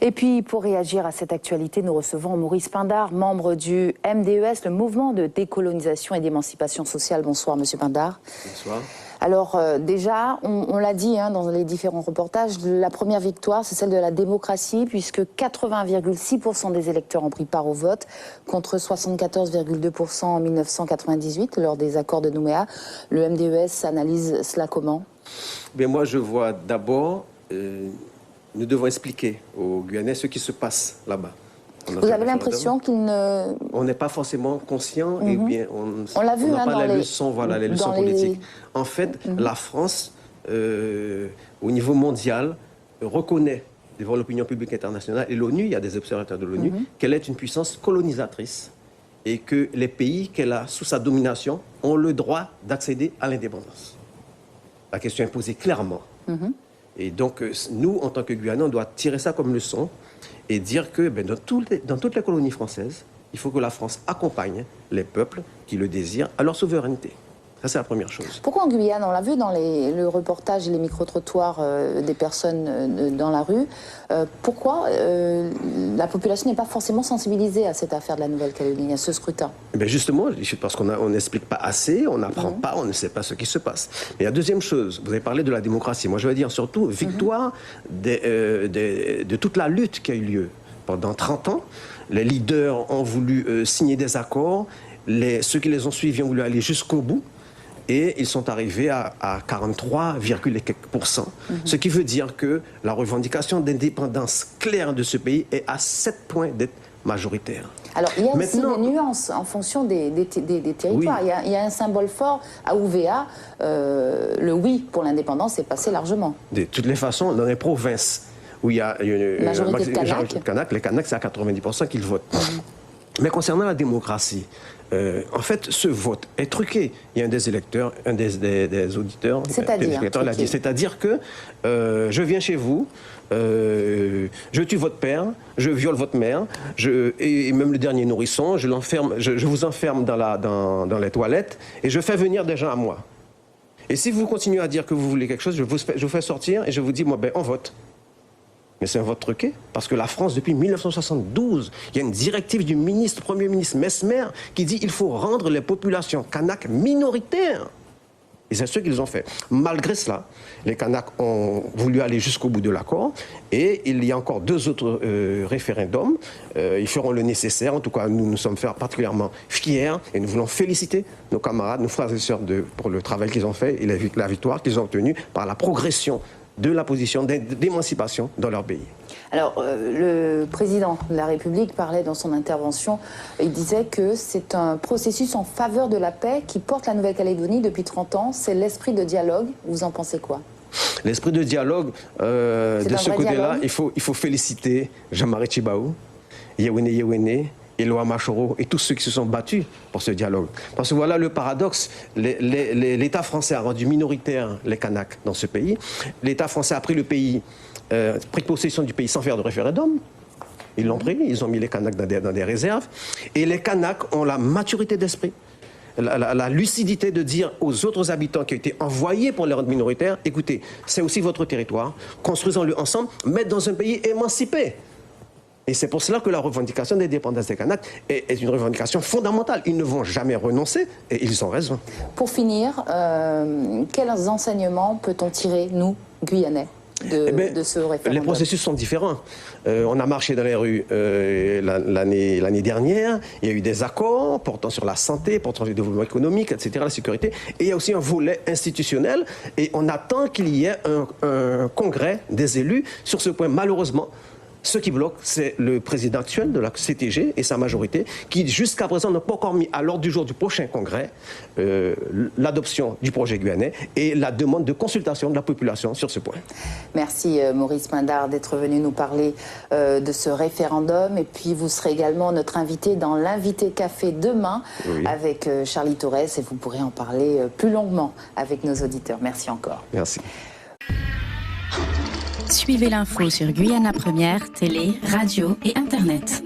Et puis, pour réagir à cette actualité, nous recevons Maurice Pindar, membre du MDES, le mouvement de décolonisation et d'émancipation sociale. Bonsoir, Monsieur Pindar. Bonsoir. Alors, déjà, on l'a dit dans les différents reportages, la première victoire, c'est celle de la démocratie, puisque 80,6% des électeurs ont pris part au vote, contre 74,2% en 1998, lors des accords de Nouméa. Le MDES analyse cela comment? Bien, moi, je vois d'abord... nous devons expliquer aux Guyanais ce qui se passe là-bas. Vous avez l'impression qu'ils ne... On n'est pas forcément conscient, et bien on l'a vu, n'a pas dans les leçons, voilà, les leçons politiques. En fait, la France, au niveau mondial, reconnaît devant l'opinion publique internationale, et l'ONU, il y a des observateurs de l'ONU, qu'elle est une puissance colonisatrice et que les pays qu'elle a sous sa domination ont le droit d'accéder à l'indépendance. La question est posée clairement. Et donc, nous, en tant que Guyanais, on doit tirer ça comme leçon et dire que dans toutes les colonies françaises, il faut que la France accompagne les peuples qui le désirent à leur souveraineté. Ça, c'est la première chose. Pourquoi en Guyane? On l'a vu dans le reportage et les micro-trottoirs des personnes dans la rue. Pourquoi la population n'est pas forcément sensibilisée à cette affaire de la Nouvelle-Calédonie, à ce scrutin? Ben justement, parce qu'on n'explique pas assez, on n'apprend pas, on ne sait pas ce qui se passe. Et la deuxième chose, vous avez parlé de la démocratie. Moi, je veux dire surtout victoire de toute la lutte qui a eu lieu. Pendant 30 ans, les leaders ont voulu signer des accords. Ceux qui les ont suivis ont voulu aller jusqu'au bout. Et ils sont arrivés à 43, quelques %. Ce qui veut dire que la revendication d'indépendance claire de ce pays est à 7 points d'être majoritaire. Alors, il y a aussi des nuances en fonction des territoires. Oui. Il y a un symbole fort à Ouvéa. Le oui pour l'indépendance est passé largement. De toutes les façons, dans les provinces où il y a une majorité de Kanaks, les Kanaks, c'est à 90% qu'ils votent. Mais concernant la démocratie, en fait, ce vote est truqué. Il y a un des électeurs, un des auditeurs, c'est-à-dire que je viens chez vous, je tue votre père, je viole votre mère, et même le dernier nourrisson, je vous enferme dans les toilettes et je fais venir des gens à moi. Et si vous continuez à dire que vous voulez quelque chose, je vous fais sortir et je vous dis, moi, on vote. Mais c'est un vote truqué, parce que la France, depuis 1972, il y a une directive du Premier ministre Messmer qui dit qu'il faut rendre les populations Kanaks minoritaires. Et c'est ce qu'ils ont fait. Malgré cela, les Kanaks ont voulu aller jusqu'au bout de l'accord, et il y a encore 2 autres référendums. Ils feront le nécessaire. En tout cas, nous sommes particulièrement fiers, et nous voulons féliciter nos camarades, nos frères et sœurs pour le travail qu'ils ont fait et la victoire qu'ils ont obtenue par la progression de la position d'émancipation dans leur pays. Alors, le président de la République parlait dans son intervention, il disait que c'est un processus en faveur de la paix qui porte la Nouvelle-Calédonie depuis 30 ans. C'est l'esprit de dialogue. Vous en pensez quoi? L'esprit de dialogue, de ce côté-là, il faut féliciter Jean-Marie Tjibaou, Yewene, Éloi Machoro et tous ceux qui se sont battus pour ce dialogue. Parce que voilà le paradoxe, l'État français a rendu minoritaire les Kanaks dans ce pays. L'État français a pris pris possession du pays sans faire de référendum. Ils l'ont pris, ils ont mis les Kanaks dans des réserves. Et les Kanaks ont la maturité d'esprit, la lucidité de dire aux autres habitants qui ont été envoyés pour les rendre minoritaires, écoutez, c'est aussi votre territoire, construisons-le ensemble, mais dans un pays émancipé. Et c'est pour cela que la revendication d'indépendance des Kanaks est une revendication fondamentale. Ils ne vont jamais renoncer et ils ont raison. Pour finir, quels enseignements peut-on tirer, nous, Guyanais, de ce référendum? Les processus sont différents. On a marché dans les rues l'année dernière. Il y a eu des accords portant sur la santé, portant sur le développement économique, etc., la sécurité. Et il y a aussi un volet institutionnel. Et on attend qu'il y ait un congrès des élus sur ce point. Malheureusement, ce qui bloque, c'est le président actuel de la CTG et sa majorité qui, jusqu'à présent, n'ont pas encore mis à l'ordre du jour du prochain congrès l'adoption du projet guyanais et la demande de consultation de la population sur ce point. Merci Maurice Pindar d'être venu nous parler de ce référendum. Et puis vous serez également notre invité dans l'Invité Café demain avec Charlie Torres et vous pourrez en parler plus longuement avec nos auditeurs. Merci encore. Merci. Suivez l'info sur Guyana Première, télé, radio et Internet.